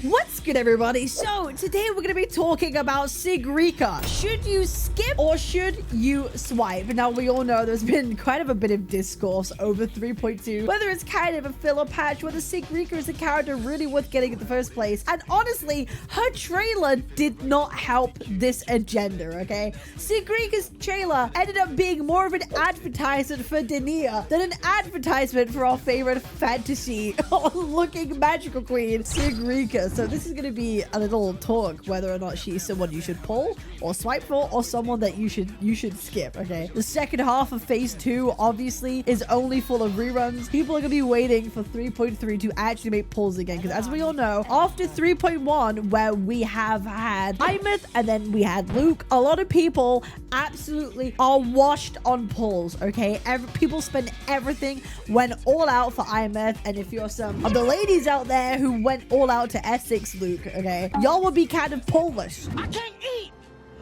What's good, everybody? So today we're going to be talking about Sigrika. Should you skip or should you swipe? Now we all know there's been quite a bit of discourse over 3.2, whether it's kind of a filler patch, whether Sigrika is a character really worth getting in the first place. And honestly, her trailer did not help this agenda, okay? Sigrika's trailer ended up being more of an advertisement for Dania than an advertisement for our favorite fantasy looking magical queen, Sigrika. So this is going to be a little talk whether or not she's someone you should pull or swipe for, or someone that you should skip, okay? The second half of phase 2 obviously is only full of reruns. People are going to be waiting for 3.3 to actually make pulls again, because as we all know, after 3.1, where we have had Imeth and then we had Luke, a lot of people absolutely are washed on pulls, okay? People spend everything, went all out for Imeth, and if you're some of the ladies out there who went all out to Essex Luke, okay, y'all would be kind of pullless. I can't eat.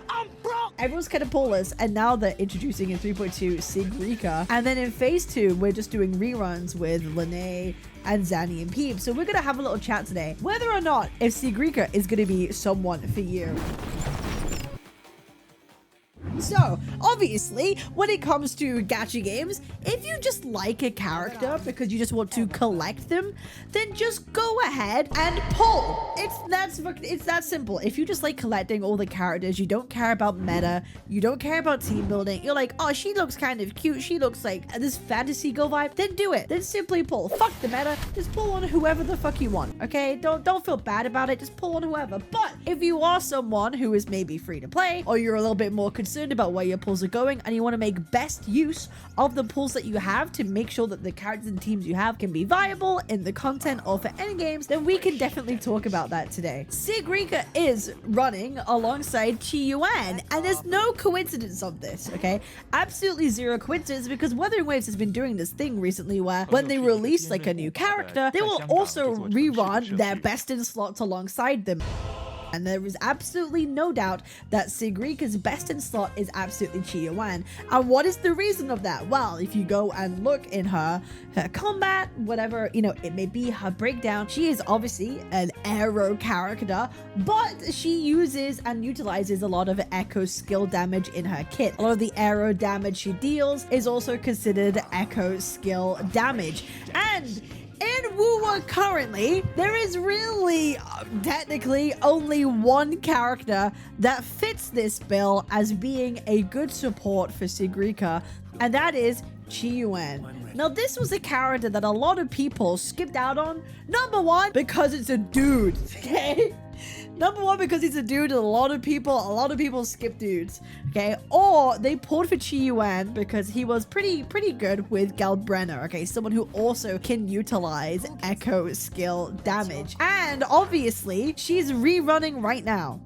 I'm broke. Everyone's kind of pullless, and now they're introducing in 3.2 Sigrika, and then in phase 2 we're just doing reruns with Lene and Zanny and Peep. So we're gonna have a little chat today whether or not if Sigrika is gonna be someone for you. So, obviously, when it comes to gacha games, if you just like a character because you just want to collect them, then just go ahead and pull. It's that simple. If you just like collecting all the characters, you don't care about meta, you don't care about team building, you're like, oh, she looks kind of cute, she looks like this fantasy girl vibe, then do it. Then simply pull. Fuck the meta. Just pull on whoever the fuck you want, okay? Don't feel bad about it. Just pull on whoever. But if you are someone who is maybe free to play, or you're a little bit more concerned about where your pulls are going, and you want to make best use of the pulls that you have to make sure that the characters and teams you have can be viable in the content or for endgames, then we can definitely talk about that today. Sigrika is running alongside Chi Yuan, and there's no coincidence of this, okay? Absolutely zero coincidence, because Wuthering Waves has been doing this thing recently where when they release like a new character, they will also rerun their best in slots alongside them. And there is absolutely no doubt that Sigrika's best in slot is absolutely Chi Yuan. And what is the reason of that? Well, if you go and look in her combat, whatever, you know, it may be her breakdown, she is obviously an arrow character, but she uses and utilizes a lot of echo skill damage in her kit. A lot of the arrow damage she deals is also considered echo skill damage. And in Wuwa currently, there is really technically only one character that fits this bill as being a good support for Sigrika, and that is Chi Yuan. Now, this was a character that a lot of people skipped out on. Number one, because it's a dude, okay? Number one, because he's a dude, and a lot of people skip dudes, okay? Or they pulled for Chi Yuan because he was pretty good with Galbrenner, okay? Someone who also can utilize echo skill damage. And obviously, she's rerunning right now.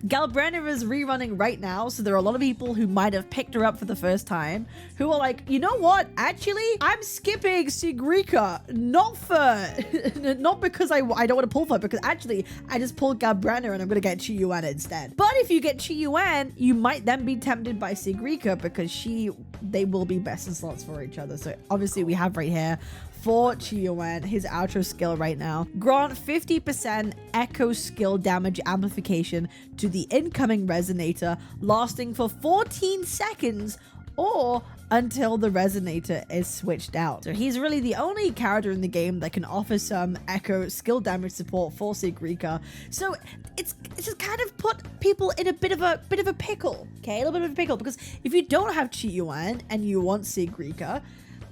Galbrenner is rerunning right now, so there are a lot of people who might have picked her up for the first time who are like, you know what, actually I'm skipping Sigrika, not because I don't want to pull for her, because actually I just pulled Galbrenner and I'm gonna get Chi Yuan instead. But if you get Chi Yuan, you might then be tempted by Sigrika because they will be best in slots for each other. So obviously we have right here for Chi Yuan, his outro skill right now, grant 50% echo skill damage amplification to the incoming resonator, lasting for 14 seconds or until the resonator is switched out. So he's really the only character in the game that can offer some echo skill damage support for Sigrika. So it's just kind of put people in a bit of a pickle, okay? A little bit of a pickle, because if you don't have Chi Yuan and you want Sigrika,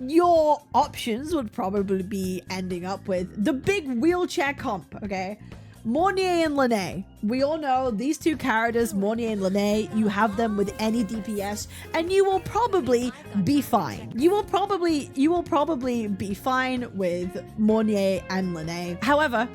your options would probably be ending up with the big wheelchair comp, okay? Mornier and Lene. We all know these two characters, Mornier and Lene, you have them with any DPS and you will probably be fine. You will probably be fine with Mornier and Lene. However,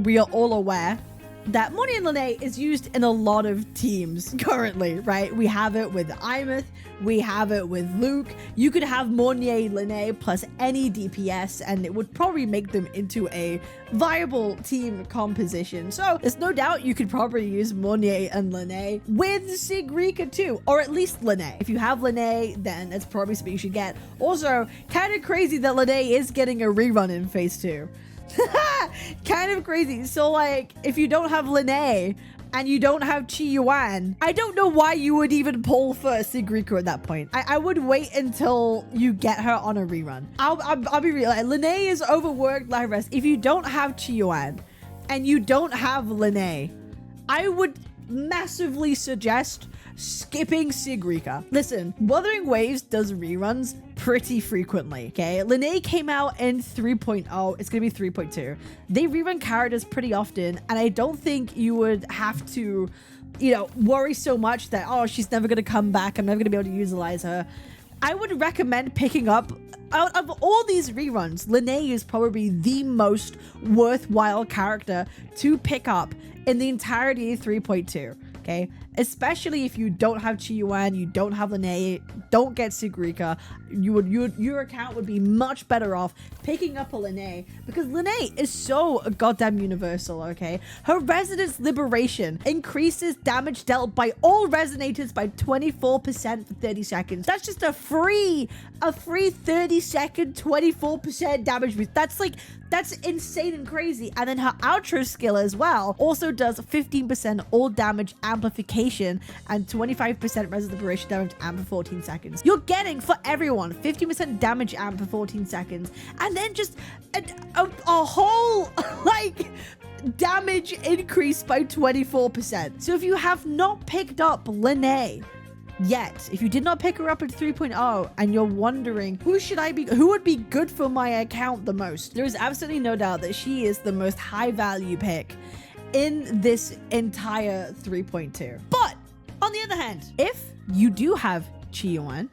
we are all aware that Mornier and Lene is used in a lot of teams currently, right? We have it with Imeth, we have it with Luke. You could have Mornier, Lene plus any DPS and it would probably make them into a viable team composition. So there's no doubt you could probably use Mornier and Lene with Sigrika too, or at least Lene. If you have Lene, then that's probably something you should get. Also, kind of crazy that Lene is getting a rerun in phase 2. Kind of crazy. So like, if you don't have Lene and you don't have Chi Yuan, I don't know why you would even pull for Sigrika at that point. I would wait until you get her on a rerun. I'll be real. Like, Lene is overworked live rest. If you don't have Chi Yuan and you don't have Lene, I would massively suggest skipping Sigrika. Listen, Wuthering Waves does reruns pretty frequently, okay? Lene came out in 3.0. It's gonna be 3.2. They rerun characters pretty often, and I don't think you would have to, you know, worry so much that, oh, she's never gonna come back. I'm never gonna be able to utilize her. I would recommend picking up, out of all these reruns, Lene is probably the most worthwhile character to pick up in the entirety of 3.2. Okay, especially if you don't have Chi Yuan, you don't have Lene, don't get Sigrika, your account would be much better off picking up a Lene, because Lene is so goddamn universal. Okay, her Resonance Liberation increases damage dealt by all resonators by 24% for 30 seconds. That's just a free 30-second 24% damage boost. That's insane and crazy. And then her outro skill as well also does 15% all damage amplification and 25% resonance liberation damage amp for 14 seconds. You're getting, for everyone, 50% damage amp for 14 seconds. And then just a whole, like, damage increase by 24%. So if you have not picked up Lene yet, if you did not pick her up at 3.0 and you're wondering who would be good for my account the most, there is absolutely no doubt that she is the most high value pick in this entire 3.2. But on the other hand, if you do have Chi Yuan,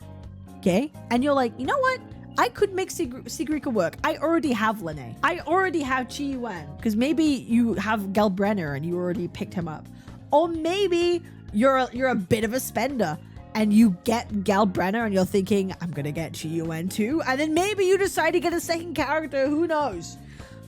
okay, and you're like, you know what, I could make Sigrika work. I already have Lene. I already have Chi Yuan, because maybe you have Galbrenner and you already picked him up, or maybe you're a bit of a spender and you get Galbrenner and you're thinking, I'm gonna get Chi Yuan too, and then maybe you decide to get a second character. Who knows?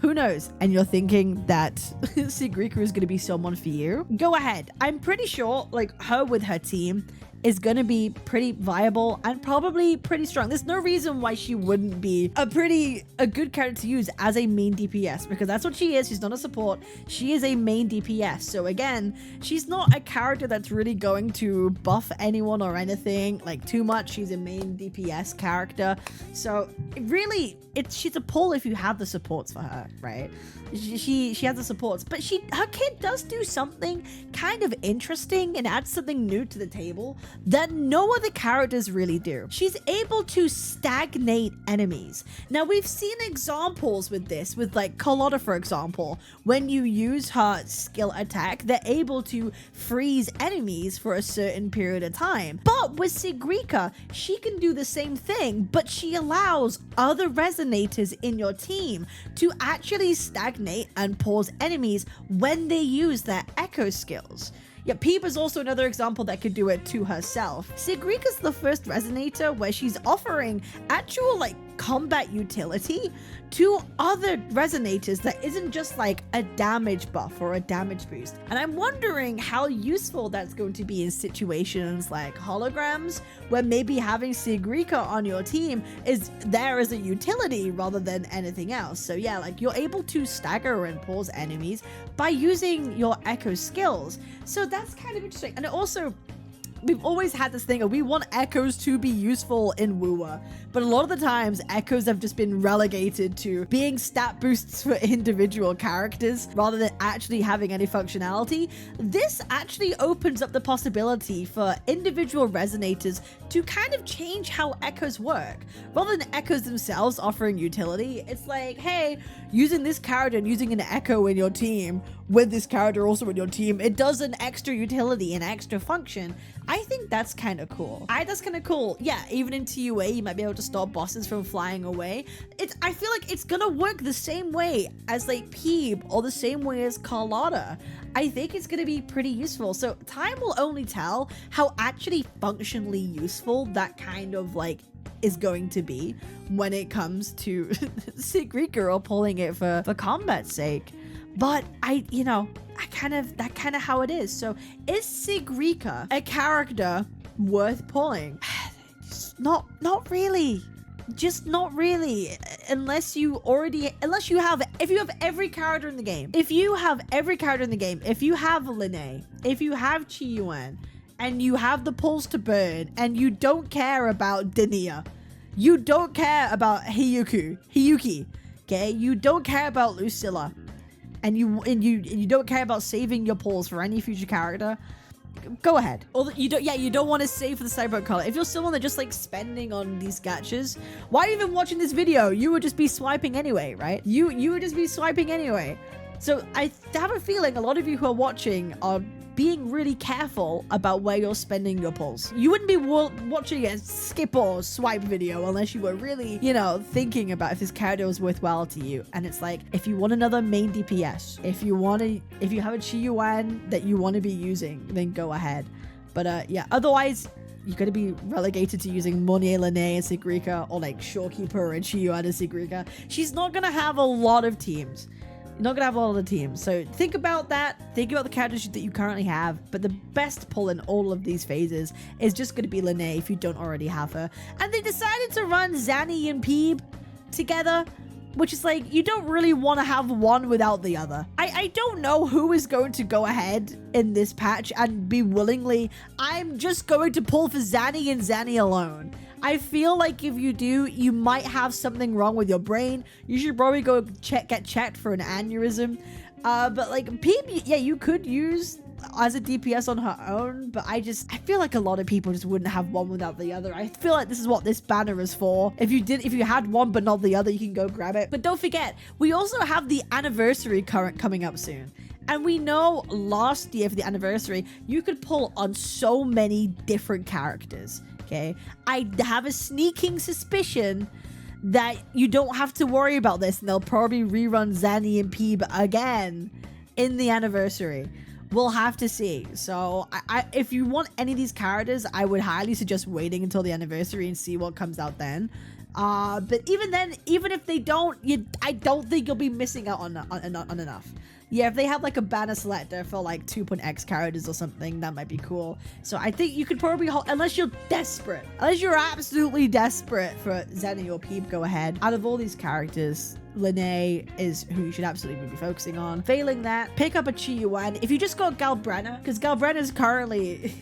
Who knows? And you're thinking that Sigrika is gonna be someone for you. Go ahead. I'm pretty sure, like, her with her team is going to be pretty viable and probably pretty strong. There's no reason why she wouldn't be a good character to use as a main DPS, because that's what she is. She's not a support. She is a main DPS. So again, she's not a character that's really going to buff anyone or anything like too much. She's a main DPS character. So really, she's a pull if you have the supports for her, right? She has the supports, but her kit does do something kind of interesting and adds something new to the table that no other characters really do. She's able to stagnate enemies. Now, we've seen examples with this, with like Carlotta, for example. When you use her skill attack, they're able to freeze enemies for a certain period of time. But with Sigrika, she can do the same thing, but she allows other resonators in your team to actually stagnate and pause enemies when they use their echo skills. Yeah, Peep is also another example that could do it to herself. Sigrika's the first resonator where she's offering actual like combat utility to other resonators that isn't just like a damage buff or a damage boost. And I'm wondering how useful that's going to be in situations like holograms, where maybe having Sigrika on your team is there as a utility rather than anything else. So yeah, like you're able to stagger and pause enemies by using your echo skills. So that's kind of interesting. And it also, we've always had this thing of we want echoes to be useful in Woowa, but a lot of the times echoes have just been relegated to being stat boosts for individual characters rather than actually having any functionality. This actually opens up the possibility for individual resonators to kind of change how echoes work. Rather than echoes themselves offering utility, it's like, hey, using this character and using an echo in your team with this character also in your team, it does an extra utility, an extra function. I think that's kind of cool. That's kind of cool. Yeah, even in TUA, you might be able to stop bosses from flying away. I feel like it's gonna work the same way as like Peeb or the same way as Carlotta. I think it's gonna be pretty useful. So time will only tell how actually functionally useful that kind of like is going to be when it comes to Sigrika or pulling it for combat's sake. But that's kind of how it is. So is Sigrika a character worth pulling? Not really. Just not really, unless you have every character in the game. If you have every character in the game, if you have Lene, if you have Chi-Yuan, and you have the pulse to burn, and you don't care about Dania, you don't care about Hiyuki, okay? You don't care about Lucilla, and you don't care about saving your pulls for any future character. Go ahead. Or you don't want to save for the Cyberpunk color. If you're someone that just like spending on these gachas, why even watching this video? You would just be swiping anyway, right? You would just be swiping anyway. So I have a feeling a lot of you who are watching are being really careful about where you're spending your pulls. You wouldn't be watching a skip or swipe video unless you were really, you know, thinking about if this character was worthwhile to you. And it's like, if you want another main DPS, if you have a Chi-Yuan that you want to be using, then go ahead. But yeah, otherwise, you're going to be relegated to using Monier, Lene, and Sigrika, or like Shorekeeper and Chi-Yuan and Sigrika. She's not going to have a lot of teams. You're not gonna have all of the teams, so think about that. Think about the characters that you currently have, but the best pull in all of these phases is just gonna be Lene if you don't already have her. And they decided to run Zanny and Peeb together, which is like, you don't really want to have one without the other. I don't know who is going to go ahead in this patch and be willingly, I'm just going to pull for Zanny and Zanny alone. I feel like if you do, you might have something wrong with your brain. You should probably go get checked for an aneurysm. But like Peeb, yeah, you could use as a DPS on her own, but I feel like a lot of people just wouldn't have one without the other. I feel like this is what this banner is for. If you had one but not the other, you can go grab it. But don't forget, we also have the anniversary coming up soon. And we know last year for the anniversary, you could pull on so many different characters. Okay, I have a sneaking suspicion that you don't have to worry about this, and they'll probably rerun Zanny and Peeb again in the anniversary. We'll have to see. So if you want any of these characters, I would highly suggest waiting until the anniversary and see what comes out then. But even then, even if they don't, I don't think you'll be missing out on enough. Yeah, if they have like a banner selector for like 2.x characters or something, that might be cool. So I think you could probably hold, unless you're desperate, unless you're absolutely desperate for Zanny or Peeb, go ahead. Out of all these characters, Lene is who you should absolutely be focusing on. Failing that, pick up a Chi-Yuan. If you just got Galbrenna, because Galbrenna is currently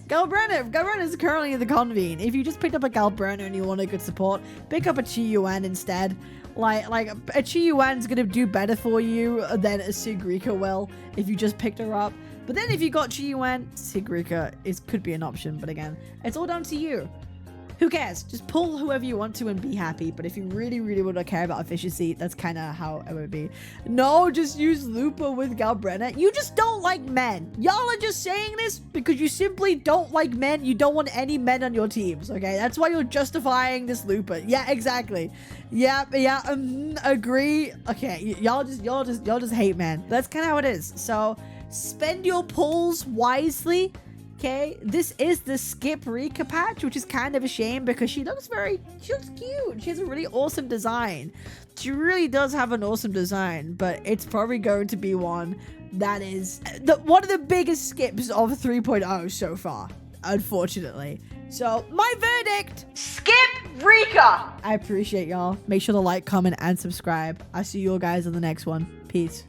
Galbrenna is currently in the convene. If you just picked up a Galbrenna and you want a good support, pick up a Chi-Yuan instead. Like a Chi-Yuan's gonna do better for you than a Sigrika will if you just picked her up. But then if you got Chi-Yuan, Sigrika could be an option. But again, it's all down to you. Who cares? Just pull whoever you want to and be happy. But if you really, really want to care about efficiency, that's kind of how it would be. No, just use Lupa with Galbrenna. You just don't like men. Y'all are just saying this because you simply don't like men. You don't want any men on your teams, okay? That's why you're justifying this Lupa. Yeah, exactly. Yeah, agree. Okay, y'all just hate men. That's kind of how it is. So spend your pulls wisely. Okay, this is the Skip Rika patch, which is kind of a shame because she looks cute. She has a really awesome design. She really does have an awesome design, but it's probably going to be one that is one of the biggest skips of 3.0 so far, unfortunately. So, my verdict, Skip Rika! I appreciate y'all. Make sure to like, comment, and subscribe. I'll see you all guys in the next one. Peace.